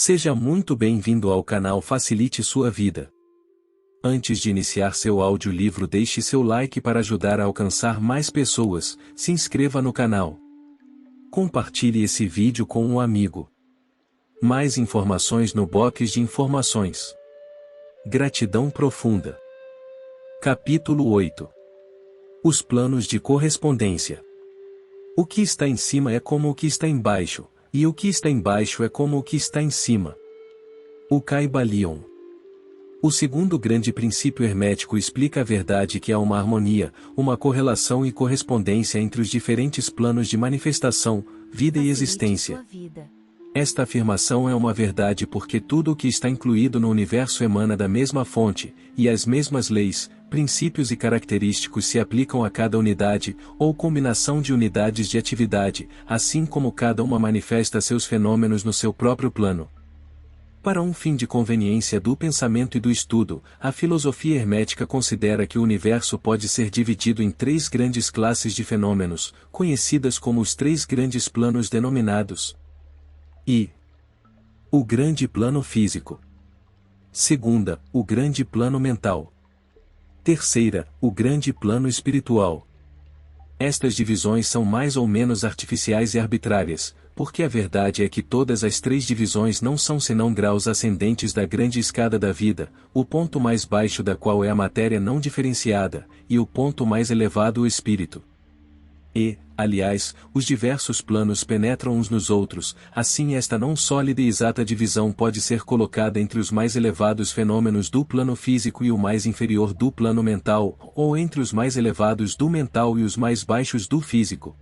Seja muito bem-vindo ao canal Facilite Sua Vida. Antes de iniciar seu audiolivro, deixe seu like para ajudar a alcançar mais pessoas, se inscreva no canal. Compartilhe esse vídeo com um amigo. Mais informações no box de informações. Gratidão profunda. Capítulo 8. Os planos de correspondência. O que está em cima é como o que está embaixo, e o que está embaixo é como o que está em cima. O Kybalion. O segundo grande princípio hermético explica a verdade que há uma harmonia, uma correlação e correspondência entre os diferentes planos de manifestação, vida e existência. Esta afirmação é uma verdade porque tudo o que está incluído no universo emana da mesma fonte, e as mesmas leis, princípios e característicos se aplicam a cada unidade, ou combinação de unidades de atividade, assim como cada uma manifesta seus fenômenos no seu próprio plano. Para um fim de conveniência do pensamento e do estudo, a filosofia hermética considera que o universo pode ser dividido em três grandes classes de fenômenos, conhecidas como os três grandes planos denominados I. O grande plano físico. Segunda, o grande plano mental. Terceira, o grande plano espiritual. Estas divisões são mais ou menos artificiais e arbitrárias, porque a verdade é que todas as três divisões não são senão graus ascendentes da grande escada da vida, o ponto mais baixo da qual é a matéria não diferenciada, e o ponto mais elevado o espírito. E, aliás, os diversos planos penetram uns nos outros, assim esta não sólida e exata divisão pode ser colocada entre os mais elevados fenômenos do plano físico e o mais inferior do plano mental, ou entre os mais elevados do mental e os mais baixos do físico.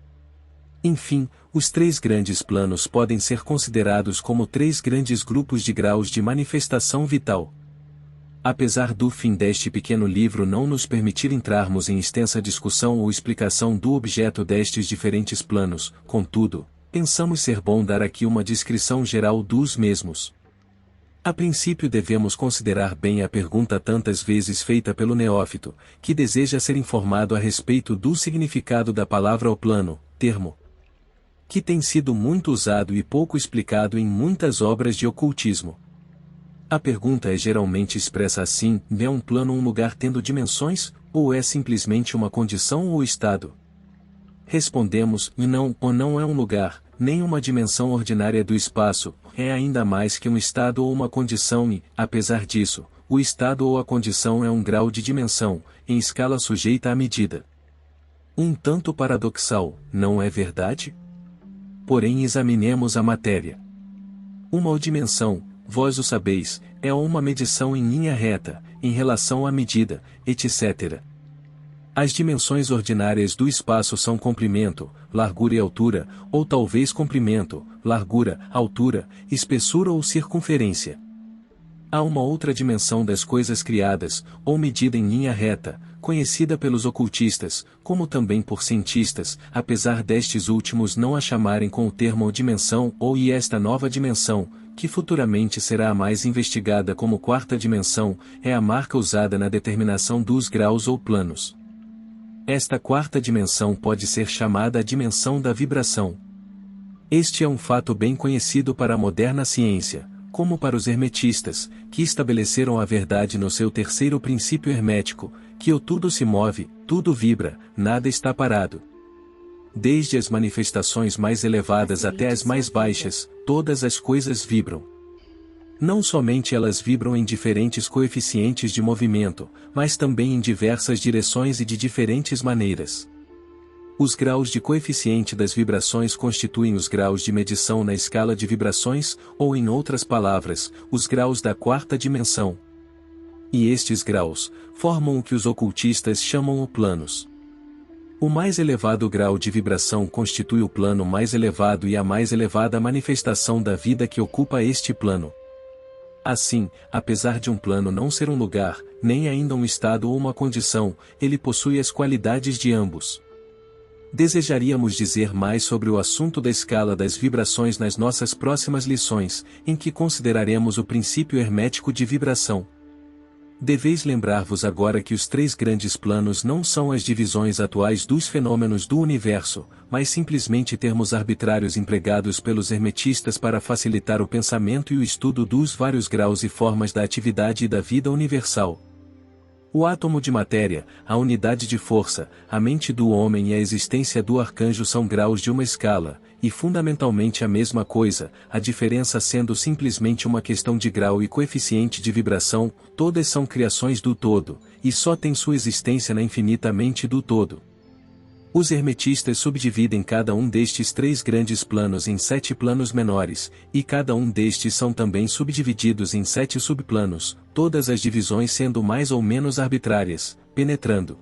Enfim, os três grandes planos podem ser considerados como três grandes grupos de graus de manifestação vital. Apesar do fim deste pequeno livro não nos permitir entrarmos em extensa discussão ou explicação do objeto destes diferentes planos, contudo, pensamos ser bom dar aqui uma descrição geral dos mesmos. A princípio devemos considerar bem a pergunta tantas vezes feita pelo neófito, que deseja ser informado a respeito do significado da palavra o plano, termo que tem sido muito usado e pouco explicado em muitas obras de ocultismo. A pergunta é geralmente expressa assim: é um plano um lugar tendo dimensões, ou é simplesmente uma condição ou estado? Respondemos: não, ou não é um lugar, nem uma dimensão ordinária do espaço, é ainda mais que um estado ou uma condição e, apesar disso, o estado ou a condição é um grau de dimensão, em escala sujeita à medida. Um tanto paradoxal, não é verdade? Porém examinemos a matéria. Uma dimensão, vós o sabeis, é uma medição em linha reta, em relação à medida, etc. As dimensões ordinárias do espaço são comprimento, largura e altura, ou talvez comprimento, largura, altura, espessura ou circunferência. Há uma outra dimensão das coisas criadas, ou medida em linha reta, conhecida pelos ocultistas, como também por cientistas, apesar destes últimos não a chamarem com o termo dimensão ou e esta nova dimensão, que futuramente será a mais investigada como quarta dimensão, é a marca usada na determinação dos graus ou planos. Esta quarta dimensão pode ser chamada a dimensão da vibração. Este é um fato bem conhecido para a moderna ciência, como para os hermetistas, que estabeleceram a verdade no seu terceiro princípio hermético, que o tudo se move, tudo vibra, nada está parado. Desde as manifestações mais elevadas até as mais baixas, todas as coisas vibram. Não somente elas vibram em diferentes coeficientes de movimento, mas também em diversas direções e de diferentes maneiras. Os graus de coeficiente das vibrações constituem os graus de medição na escala de vibrações, ou em outras palavras, os graus da quarta dimensão. E estes graus formam o que os ocultistas chamam o planos. O mais elevado grau de vibração constitui o plano mais elevado e a mais elevada manifestação da vida que ocupa este plano. Assim, apesar de um plano não ser um lugar, nem ainda um estado ou uma condição, ele possui as qualidades de ambos. Desejaríamos dizer mais sobre o assunto da escala das vibrações nas nossas próximas lições, em que consideraremos o princípio hermético de vibração. Deveis lembrar-vos agora que os três grandes planos não são as divisões atuais dos fenômenos do universo, mas simplesmente termos arbitrários empregados pelos hermetistas para facilitar o pensamento e o estudo dos vários graus e formas da atividade e da vida universal. O átomo de matéria, a unidade de força, a mente do homem e a existência do arcanjo são graus de uma escala, e fundamentalmente a mesma coisa, a diferença sendo simplesmente uma questão de grau e coeficiente de vibração, todas são criações do todo, e só têm sua existência na infinita mente do todo. Os hermetistas subdividem cada um destes três grandes planos em 7 planos menores, e cada um destes são também subdivididos em 7 subplanos, todas as divisões sendo mais ou menos arbitrárias, penetrando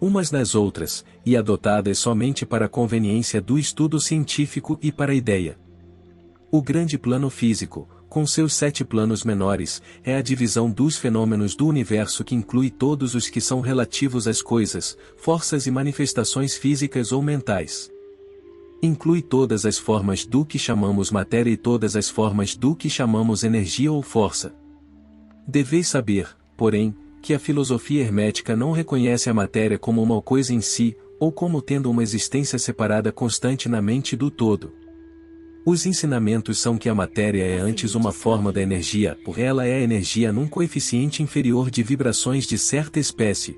umas nas outras, e adotadas somente para a conveniência do estudo científico e para a ideia. O grande plano físico, com seus 7 planos menores, é a divisão dos fenômenos do universo que inclui todos os que são relativos às coisas, forças e manifestações físicas ou mentais. Inclui todas as formas do que chamamos matéria e todas as formas do que chamamos energia ou força. Deveis saber, porém, que a filosofia hermética não reconhece a matéria como uma coisa em si, ou como tendo uma existência separada constante na mente do todo. Os ensinamentos são que a matéria é antes uma forma da energia, por ela é a energia num coeficiente inferior de vibrações de certa espécie.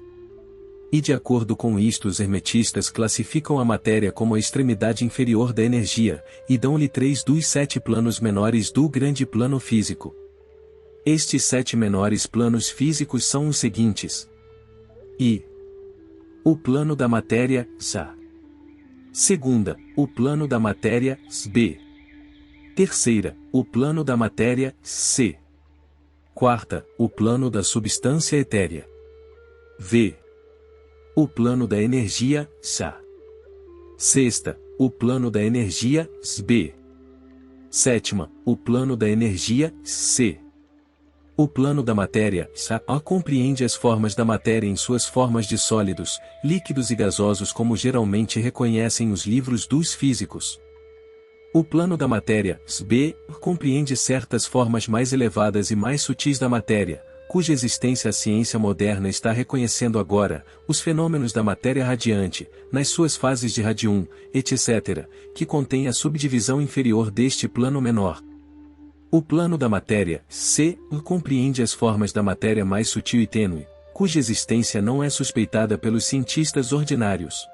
E de acordo com isto os hermetistas classificam a matéria como a extremidade inferior da energia, e dão-lhe 3 dos 7 planos menores do grande plano físico. Estes 7 menores planos físicos são os seguintes. O plano da matéria, Sa. Segunda, o plano da matéria, Sb. Terceira, o plano da matéria, C. Quarta, o plano da substância etérea. V. O plano da energia, Sa. Sexta, o plano da energia, Sb. Sétima, o plano da energia, C. O plano da matéria, Sa, compreende as formas da matéria em suas formas de sólidos, líquidos e gasosos como geralmente reconhecem os livros dos físicos. O plano da matéria, Sb, compreende certas formas mais elevadas e mais sutis da matéria, cuja existência a ciência moderna está reconhecendo agora, os fenômenos da matéria radiante, nas suas fases de radium, etc., que contém a subdivisão inferior deste plano menor. O plano da matéria, C, compreende as formas da matéria mais sutil e tênue, cuja existência não é suspeitada pelos cientistas ordinários.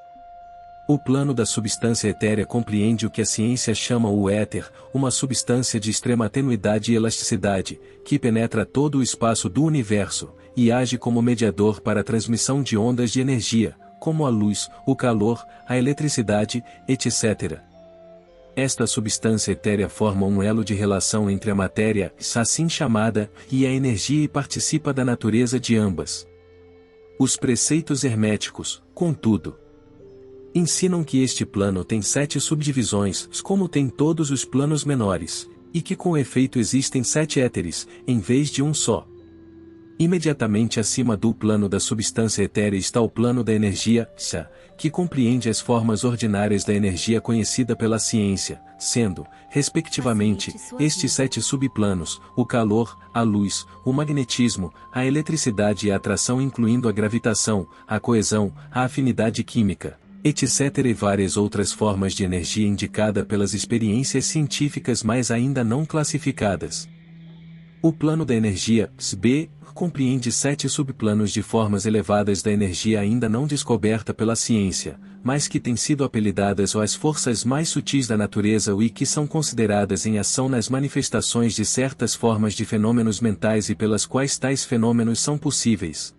O plano da substância etérea compreende o que a ciência chama o éter, uma substância de extrema tenuidade e elasticidade, que penetra todo o espaço do universo, e age como mediador para a transmissão de ondas de energia, como a luz, o calor, a eletricidade, etc. Esta substância etérea forma um elo de relação entre a matéria, assim chamada, e a energia e participa da natureza de ambas. Os preceitos herméticos, contudo, ensinam que este plano tem 7 subdivisões, como tem todos os planos menores, e que com efeito existem 7 éteres, em vez de um só. Imediatamente acima do plano da substância etérea está o plano da energia, Sa, que compreende as formas ordinárias da energia conhecida pela ciência, sendo, respectivamente, estes 7 subplanos, o calor, a luz, o magnetismo, a eletricidade e a atração incluindo a gravitação, a coesão, a afinidade química, etc. e várias outras formas de energia indicada pelas experiências científicas mas ainda não classificadas. O plano da energia, Sb, compreende 7 subplanos de formas elevadas da energia ainda não descoberta pela ciência, mas que têm sido apelidadas as forças mais sutis da natureza e que são consideradas em ação nas manifestações de certas formas de fenômenos mentais e pelas quais tais fenômenos são possíveis.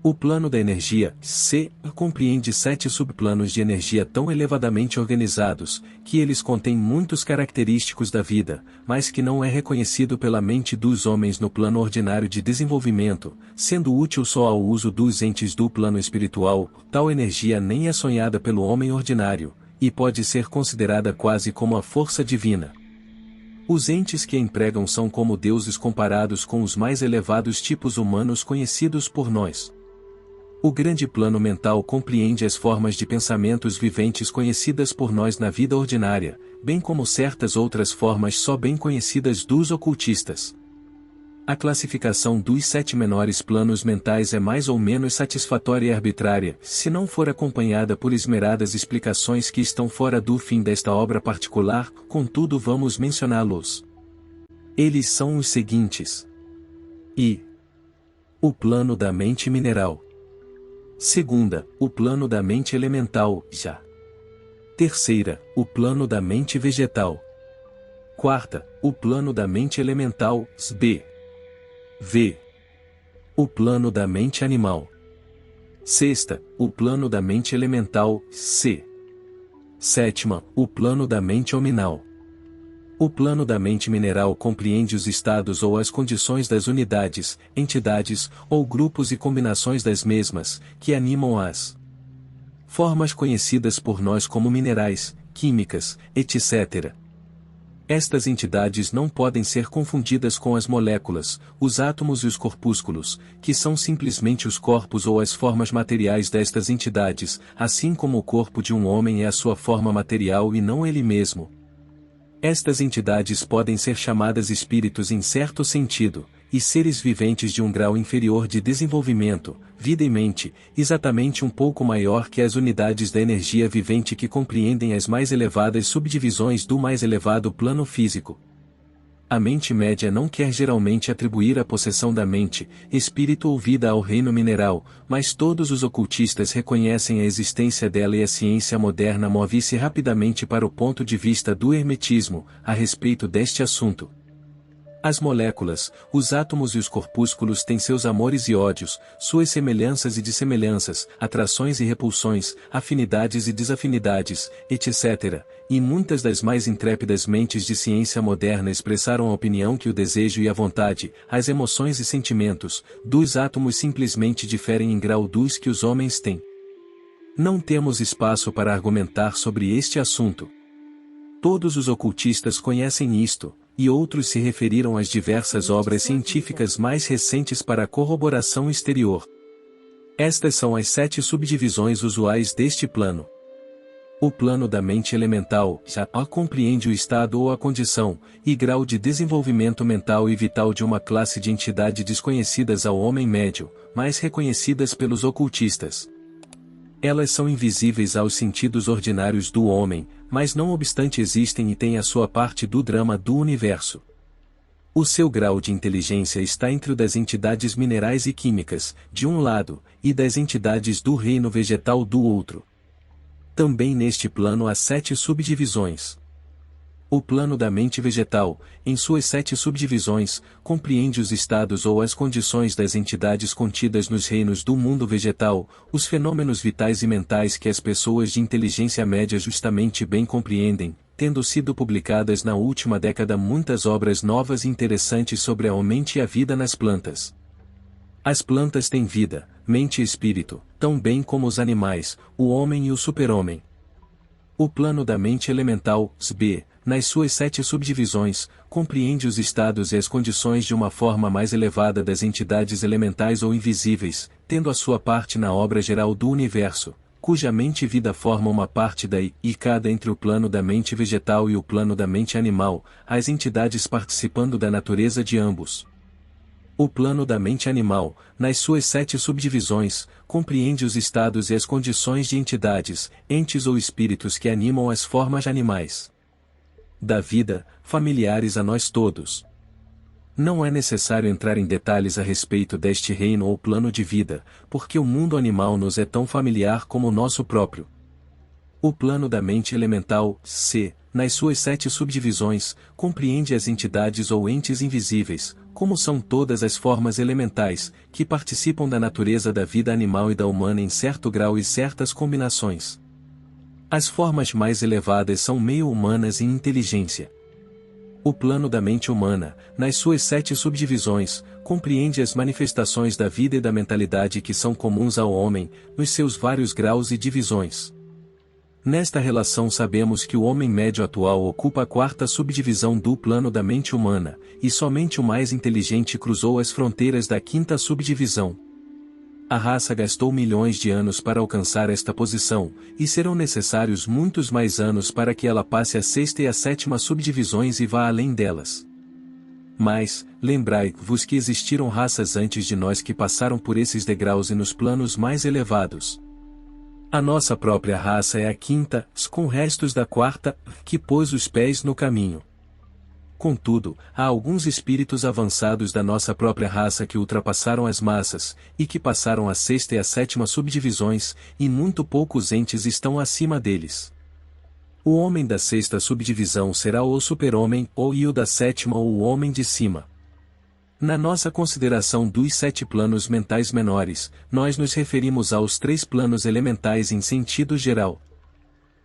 O plano da energia, C, compreende 7 subplanos de energia tão elevadamente organizados, que eles contêm muitos característicos da vida, mas que não é reconhecido pela mente dos homens no plano ordinário de desenvolvimento, sendo útil só ao uso dos entes do plano espiritual, tal energia nem é sonhada pelo homem ordinário, e pode ser considerada quase como a força divina. Os entes que a empregam são como deuses comparados com os mais elevados tipos humanos conhecidos por nós. O grande plano mental compreende as formas de pensamentos viventes conhecidas por nós na vida ordinária, bem como certas outras formas só bem conhecidas dos ocultistas. A classificação dos 7 menores planos mentais é mais ou menos satisfatória e arbitrária, se não for acompanhada por esmeradas explicações que estão fora do fim desta obra particular, contudo vamos mencioná-los. Eles são os seguintes. O plano da mente mineral. Segunda, o plano da mente elemental, já. Terceira, o plano da mente vegetal. Quarta, o plano da mente elemental, B. V. O plano da mente animal. Sexta, o plano da mente elemental, C. Sétima, o plano da mente hominal. O plano da mente mineral compreende os estados ou as condições das unidades, entidades, ou grupos e combinações das mesmas, que animam as formas conhecidas por nós como minerais, químicas, etc. Estas entidades não podem ser confundidas com as moléculas, os átomos e os corpúsculos, que são simplesmente os corpos ou as formas materiais destas entidades, assim como o corpo de um homem é a sua forma material e não ele mesmo. Estas entidades podem ser chamadas espíritos em certo sentido, e seres viventes de um grau inferior de desenvolvimento, vida e mente, exatamente um pouco maior que as unidades da energia vivente que compreendem as mais elevadas subdivisões do mais elevado plano físico. A mente média não quer geralmente atribuir a possessão da mente, espírito ou vida ao reino mineral, mas todos os ocultistas reconhecem a existência dela e a ciência moderna move-se rapidamente para o ponto de vista do hermetismo, a respeito deste assunto. As moléculas, os átomos e os corpúsculos têm seus amores e ódios, suas semelhanças e dissemelhanças, atrações e repulsões, afinidades e desafinidades, etc., e muitas das mais intrépidas mentes de ciência moderna expressaram a opinião que o desejo e a vontade, as emoções e sentimentos, dos átomos simplesmente diferem em grau dos que os homens têm. Não temos espaço para argumentar sobre este assunto. Todos os ocultistas conhecem isto, e outros se referiram às diversas obras científicas mais recentes para a corroboração exterior. Estas são as 7 subdivisões usuais deste plano. O plano da mente elemental já compreende o estado ou a condição, e grau de desenvolvimento mental e vital de uma classe de entidades desconhecidas ao homem médio, mas reconhecidas pelos ocultistas. Elas são invisíveis aos sentidos ordinários do homem, mas não obstante existem e têm a sua parte do drama do universo. O seu grau de inteligência está entre o das entidades minerais e químicas, de um lado, e das entidades do reino vegetal do outro. Também neste plano há 7 subdivisões. O plano da mente vegetal, em suas 7 subdivisões, compreende os estados ou as condições das entidades contidas nos reinos do mundo vegetal, os fenômenos vitais e mentais que as pessoas de inteligência média justamente bem compreendem, tendo sido publicadas na última década muitas obras novas e interessantes sobre a mente e a vida nas plantas. As plantas têm vida, mente e espírito, tão bem como os animais, o homem e o super-homem. O plano da mente elemental, B, nas suas 7 subdivisões, compreende os estados e as condições de uma forma mais elevada das entidades elementais ou invisíveis, tendo a sua parte na obra geral do universo, cuja mente e vida formam uma parte daí, e cada entre o plano da mente vegetal e o plano da mente animal, as entidades participando da natureza de ambos. O plano da mente animal, nas suas 7 subdivisões, compreende os estados e as condições de entidades, entes ou espíritos que animam as formas animais da vida, familiares a nós todos. Não é necessário entrar em detalhes a respeito deste reino ou plano de vida, porque o mundo animal nos é tão familiar como o nosso próprio. O plano da mente elemental, C, nas suas 7 subdivisões, compreende as entidades ou entes invisíveis, como são todas as formas elementais, que participam da natureza da vida animal e da humana em certo grau e certas combinações. As formas mais elevadas são meio humanas em inteligência. O plano da mente humana, nas suas 7 subdivisões, compreende as manifestações da vida e da mentalidade que são comuns ao homem, nos seus vários graus e divisões. Nesta relação sabemos que o homem médio atual ocupa a 4ª subdivisão do plano da mente humana, e somente o mais inteligente cruzou as fronteiras da 5ª subdivisão. A raça gastou milhões de anos para alcançar esta posição, e serão necessários muitos mais anos para que ela passe a 6ª e a 7ª subdivisões e vá além delas. Mas, lembrai-vos que existiram raças antes de nós que passaram por esses degraus e nos planos mais elevados. A nossa própria raça é a quinta, com restos da quarta, que pôs os pés no caminho. Contudo, há alguns espíritos avançados da nossa própria raça que ultrapassaram as massas, e que passaram a sexta e a sétima subdivisões, e muito poucos entes estão acima deles. O homem da sexta subdivisão será o super-homem, e o da sétima o homem de cima. Na nossa consideração dos 7 planos mentais menores, nós nos referimos aos 3 planos elementais em sentido geral.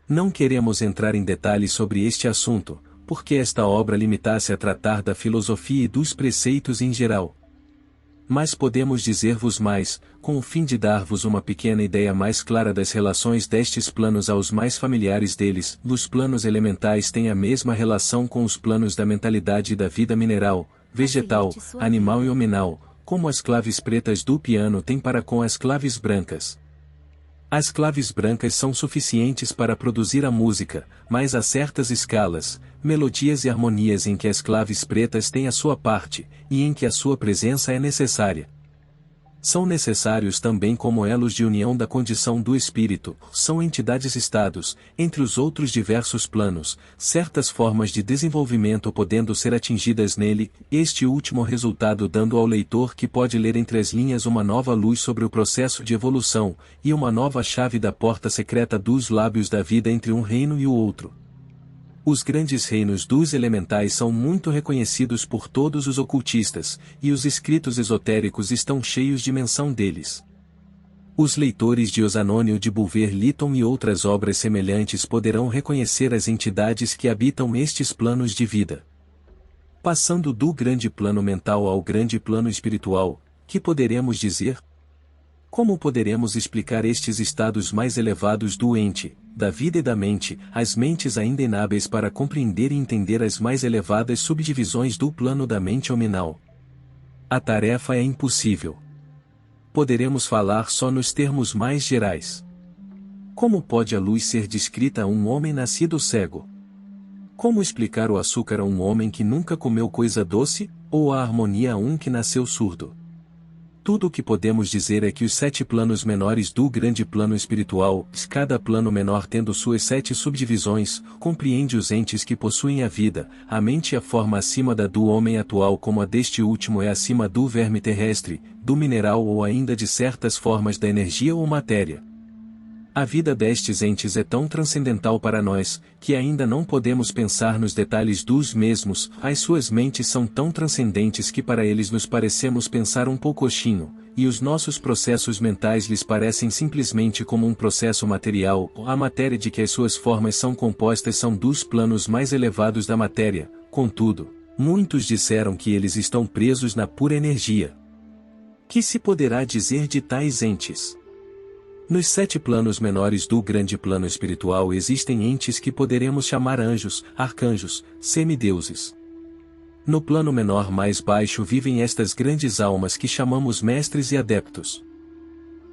Não queremos entrar em detalhes sobre este assunto, porque esta obra limita-se a tratar da filosofia e dos preceitos em geral. Mas podemos dizer-vos mais, com o fim de dar-vos uma pequena ideia mais clara das relações destes planos aos mais familiares deles. Os planos elementais têm a mesma relação com os planos da mentalidade e da vida mineral, vegetal, animal e hominal, como as claves pretas do piano têm para com as claves brancas. As claves brancas são suficientes para produzir a música, mas há certas escalas, melodias e harmonias em que as claves pretas têm a sua parte, e em que a sua presença é necessária. São necessários também como elos de união da condição do espírito, são entidades-estados, entre os outros diversos planos, certas formas de desenvolvimento podendo ser atingidas nele, este último resultado dando ao leitor que pode ler entre as linhas uma nova luz sobre o processo de evolução, e uma nova chave da porta secreta dos lábios da vida entre um reino e o outro. Os grandes reinos dos elementais são muito reconhecidos por todos os ocultistas, e os escritos esotéricos estão cheios de menção deles. Os leitores de Osanônio de Bulwer-Lytton e outras obras semelhantes poderão reconhecer as entidades que habitam estes planos de vida. Passando do grande plano mental ao grande plano espiritual, que poderemos dizer? Como poderemos explicar estes estados mais elevados do ente, da vida e da mente, as mentes ainda inábeis para compreender e entender as mais elevadas subdivisões do plano da mente hominal? A tarefa é impossível. Poderemos falar só nos termos mais gerais. Como pode a luz ser descrita a um homem nascido cego? Como explicar o açúcar a um homem que nunca comeu coisa doce, ou a harmonia a um que nasceu surdo? Tudo o que podemos dizer é que os 7 planos menores do grande plano espiritual, cada plano menor tendo suas 7 subdivisões, compreende os entes que possuem a vida, a mente e a forma acima da do homem atual como a deste último é acima do verme terrestre, do mineral ou ainda de certas formas da energia ou matéria. A vida destes entes é tão transcendental para nós, que ainda não podemos pensar nos detalhes dos mesmos, as suas mentes são tão transcendentes que para eles nos parecemos pensar um poucochinho, e os nossos processos mentais lhes parecem simplesmente como um processo material, a matéria de que as suas formas são compostas são dos planos mais elevados da matéria, contudo, muitos disseram que eles estão presos na pura energia. Que se poderá dizer de tais entes? Nos 7 planos menores do grande plano espiritual existem entes que poderemos chamar anjos, arcanjos, semideuses. No plano menor mais baixo vivem estas grandes almas que chamamos mestres e adeptos.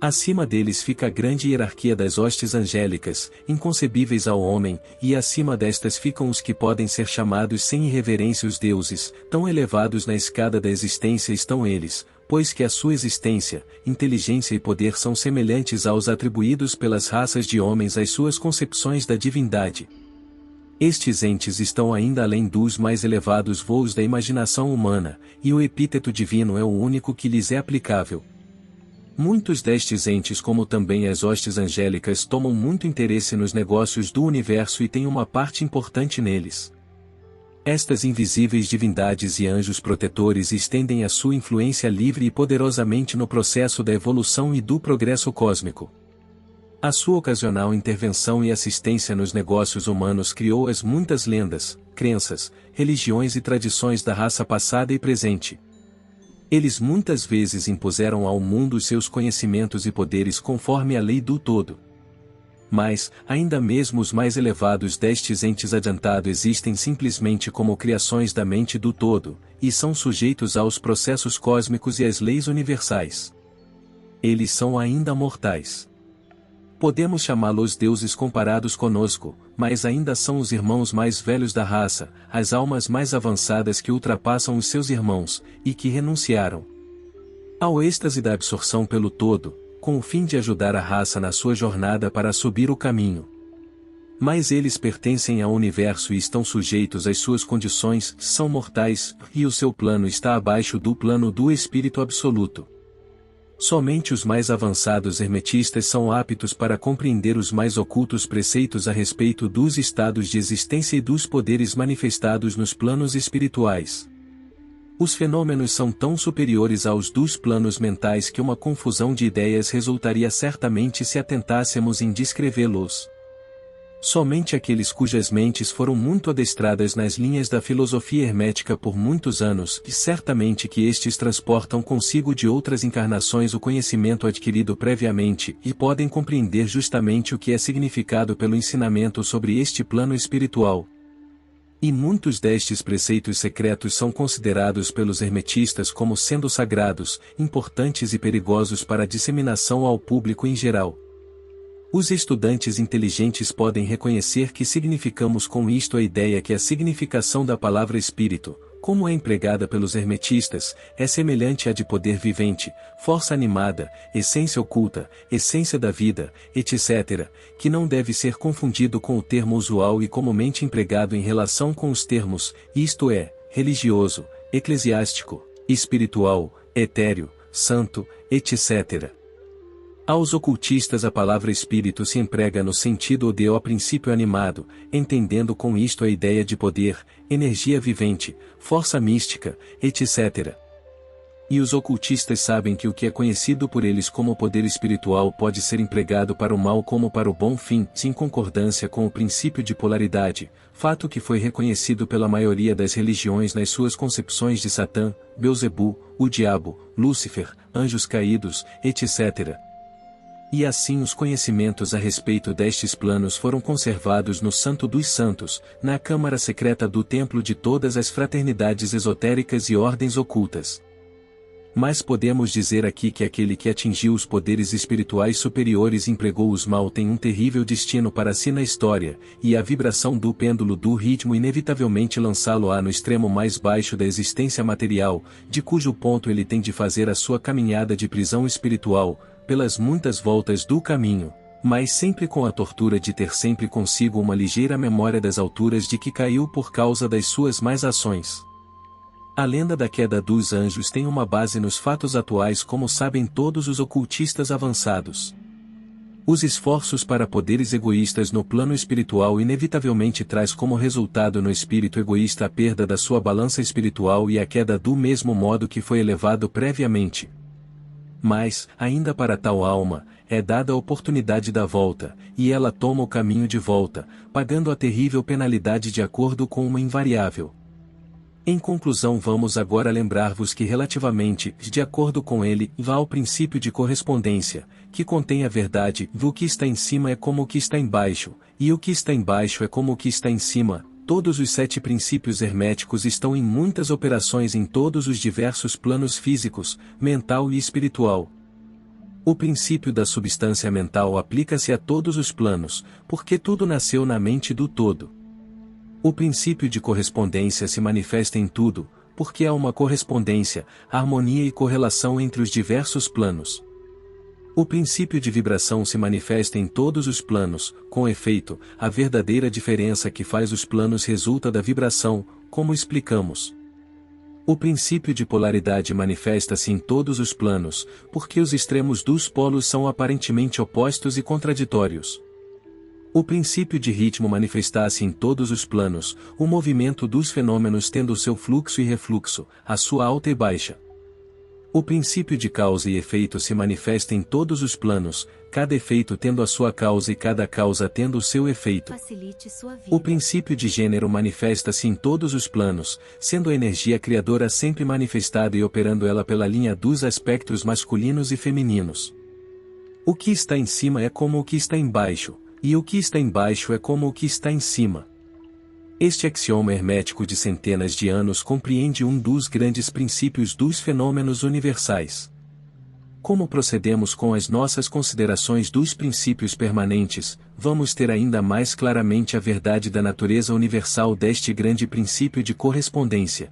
Acima deles fica a grande hierarquia das hostes angélicas, inconcebíveis ao homem, e acima destas ficam os que podem ser chamados sem irreverência os deuses, tão elevados na escada da existência estão eles, pois que a sua existência, inteligência e poder são semelhantes aos atribuídos pelas raças de homens às suas concepções da divindade. Estes entes estão ainda além dos mais elevados voos da imaginação humana, e o epíteto divino é o único que lhes é aplicável. Muitos destes entes como também as hostes angélicas tomam muito interesse nos negócios do universo e têm uma parte importante neles. Estas invisíveis divindades e anjos protetores estendem a sua influência livre e poderosamente no processo da evolução e do progresso cósmico. A sua ocasional intervenção e assistência nos negócios humanos criou as muitas lendas, crenças, religiões e tradições da raça passada e presente. Eles muitas vezes impuseram ao mundo os seus conhecimentos e poderes conforme a lei do todo. Mas, ainda mesmo os mais elevados destes entes adiantados existem simplesmente como criações da mente do todo, e são sujeitos aos processos cósmicos e às leis universais. Eles são ainda mortais. Podemos chamá-los deuses comparados conosco, mas ainda são os irmãos mais velhos da raça, as almas mais avançadas que ultrapassam os seus irmãos, e que renunciaram ao êxtase da absorção pelo todo, com o fim de ajudar a raça na sua jornada para subir o caminho. Mas eles pertencem ao universo e estão sujeitos às suas condições, são mortais, e o seu plano está abaixo do plano do Espírito Absoluto. Somente os mais avançados hermetistas são aptos para compreender os mais ocultos preceitos a respeito dos estados de existência e dos poderes manifestados nos planos espirituais. Os fenômenos são tão superiores aos dos planos mentais que uma confusão de ideias resultaria certamente se atentássemos em descrevê-los. Somente aqueles cujas mentes foram muito adestradas nas linhas da filosofia hermética por muitos anos, e certamente que estes transportam consigo de outras encarnações o conhecimento adquirido previamente, e podem compreender justamente o que é significado pelo ensinamento sobre este plano espiritual. E muitos destes preceitos secretos são considerados pelos hermetistas como sendo sagrados, importantes e perigosos para a disseminação ao público em geral. Os estudantes inteligentes podem reconhecer que significamos com isto a ideia que a significação da palavra espírito, como é empregada pelos hermetistas, é semelhante à de poder vivente, força animada, essência oculta, essência da vida, etc., que não deve ser confundido com o termo usual e comumente empregado em relação com os termos, isto é, religioso, eclesiástico, espiritual, etéreo, santo, etc. Aos ocultistas a palavra espírito se emprega no sentido de o princípio animado, entendendo com isto a ideia de poder, energia vivente, força mística, etc. E os ocultistas sabem que o que é conhecido por eles como poder espiritual pode ser empregado para o mal como para o bom fim, em concordância com o princípio de polaridade, fato que foi reconhecido pela maioria das religiões nas suas concepções de Satã, Belzebu, o diabo, Lúcifer, anjos caídos, etc. E assim os conhecimentos a respeito destes planos foram conservados no Santo dos Santos, na câmara secreta do templo de todas as fraternidades esotéricas e ordens ocultas. Mas podemos dizer aqui que aquele que atingiu os poderes espirituais superiores e empregou-os mal tem um terrível destino para si na história, e a vibração do pêndulo do ritmo inevitavelmente lançá-lo-á no extremo mais baixo da existência material, de cujo ponto ele tem de fazer a sua caminhada de prisão espiritual, pelas muitas voltas do caminho, mas sempre com a tortura de ter sempre consigo uma ligeira memória das alturas de que caiu por causa das suas más ações. A lenda da queda dos anjos tem uma base nos fatos atuais, como sabem todos os ocultistas avançados. Os esforços para poderes egoístas no plano espiritual inevitavelmente traz como resultado no espírito egoísta a perda da sua balança espiritual e a queda do mesmo modo que foi elevado previamente. Mas, ainda para tal alma, é dada a oportunidade da volta, e ela toma o caminho de volta, pagando a terrível penalidade de acordo com uma invariável. Em conclusão, vamos agora lembrar-vos que relativamente, de acordo com ele, vá o princípio de correspondência, que contém a verdade, o que está em cima é como o que está embaixo, e o que está embaixo é como o que está em cima. Todos os 7 princípios herméticos estão em muitas operações em todos os diversos planos físicos, mental e espiritual. O princípio da substância mental aplica-se a todos os planos, porque tudo nasceu na mente do todo. O princípio de correspondência se manifesta em tudo, porque há uma correspondência, harmonia e correlação entre os diversos planos. O princípio de vibração se manifesta em todos os planos, com efeito, a verdadeira diferença que faz os planos resulta da vibração, como explicamos. O princípio de polaridade manifesta-se em todos os planos, porque os extremos dos polos são aparentemente opostos e contraditórios. O princípio de ritmo manifesta-se em todos os planos, o movimento dos fenômenos tendo o seu fluxo e refluxo, a sua alta e baixa. O princípio de causa e efeito se manifesta em todos os planos, cada efeito tendo a sua causa e cada causa tendo o seu efeito. O princípio de gênero manifesta-se em todos os planos, sendo a energia criadora sempre manifestada e operando ela pela linha dos aspectos masculinos e femininos. O que está em cima é como o que está embaixo, e o que está embaixo é como o que está em cima. Este axioma hermético de centenas de anos compreende um dos grandes princípios dos fenômenos universais. como procedemos com as nossas considerações dos princípios permanentes, vamos ter ainda mais claramente a verdade da natureza universal deste grande princípio de correspondência.